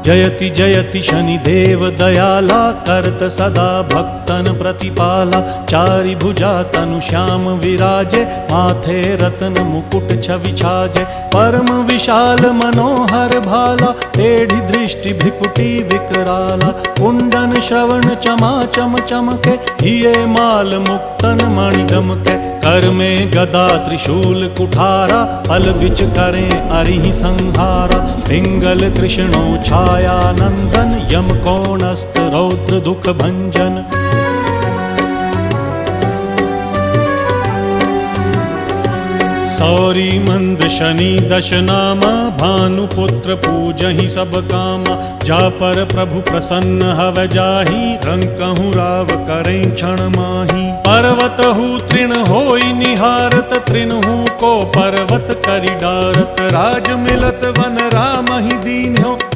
जयति जयति शनिदेव दयाला, करत सदा भक्तन प्रतिपाला। चारि भुजा तनु श्याम विराजे, माथे रत्न मुकुट छवि छाजे। परम विशाल मनोहर भाला, टेढ़ी दृष्टि भ्रिकुटी विकराला। कुंडन श्रवण चमा चम चमके, हिये माल मुक्तन मणि दमके। कर में गदा त्रिशूल कुठारा, पल बिच करें अरिहि संहारा। पिंगल कृष्णो छाया नंदन, यम कोणस्थ रौद्र दुख भंजन। सौरी मंद शनि दश नामा, भानुपुत्र पूजहि सब कामा। जा पर प्रभु प्रसन्न हव जाहि, रंकहु राव करें क्षण माही। पर्वत हु तृण होई निहारत, तृणहु को पर्वत करि डारत। राज मिलत वन राम ही दीन हो,